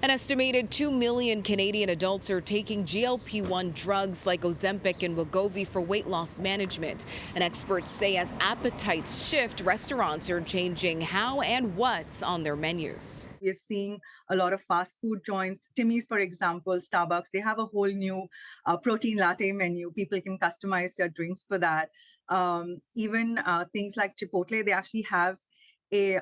An estimated 2 million Canadian adults are taking GLP-1 drugs like Ozempic and Wegovy for weight loss management. And experts say as appetites shift, restaurants are changing how and what's on their menus. We're seeing a lot of fast food joints. Timmy's, for example, Starbucks, they have a whole new protein latte menu. People can customize their drinks for that. Even things like Chipotle, they actually have a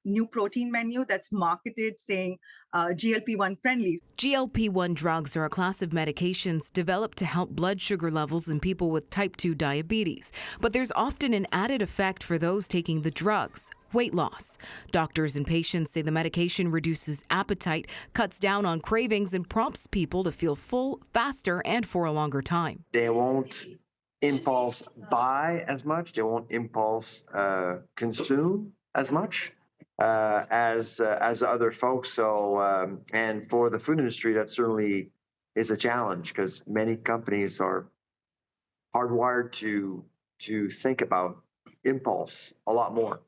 new protein menu that's marketed saying GLP-1 friendly. GLP-1 drugs are a class of medications developed to help blood sugar levels in people with type 2 diabetes. But there's often an added effect for those taking the drugs: weight loss. Doctors and patients say the medication reduces appetite, cuts down on cravings, and prompts people to feel full faster and for a longer time. They won't impulse buy as much. They won't impulse consume as much as other folks. So, and for the food industry, that certainly is a challenge because many companies are hardwired to think about impulse a lot more.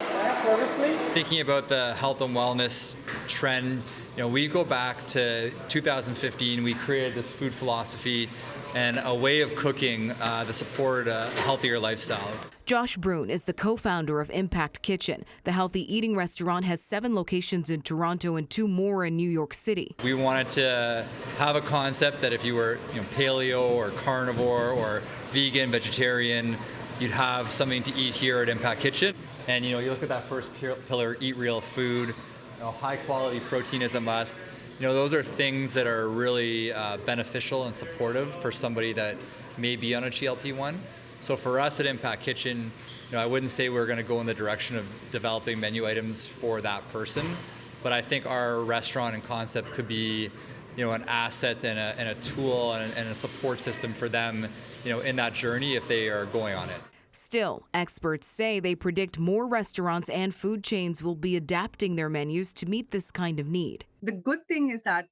Thinking about the health and wellness trend, we go back to 2015. We created this food philosophy and a way of cooking that supported a healthier lifestyle. Josh Brune is the co-founder of Impact Kitchen. The healthy eating restaurant has 7 locations in Toronto and 2 more in New York City. We wanted to have a concept that if you were paleo or carnivore or vegan, vegetarian, you'd have something to eat here at Impact Kitchen. And you look at that first pillar, eat real food. High quality protein is a must. Those are things that are really beneficial and supportive for somebody that may be on a GLP-1. So for us at Impact Kitchen, I wouldn't say we're going to go in the direction of developing menu items for that person, but I think our restaurant and concept could be, an asset and a tool and a support system for them, in that journey if they are going on it. Still, experts say they predict more restaurants and food chains will be adapting their menus to meet this kind of need. The good thing is that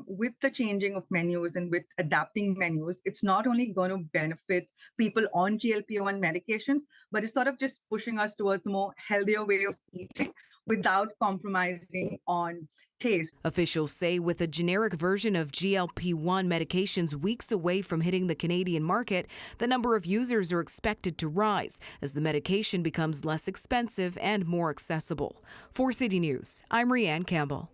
with the changing of menus and with adapting menus, it's not only going to benefit people on GLP-1 medications, but it's sort of just pushing us towards a more healthier way of eating without compromising on taste. Officials say with a generic version of GLP-1 medications weeks away from hitting the Canadian market, the number of users are expected to rise as the medication becomes less expensive and more accessible. For City News, I'm Rhianne Campbell.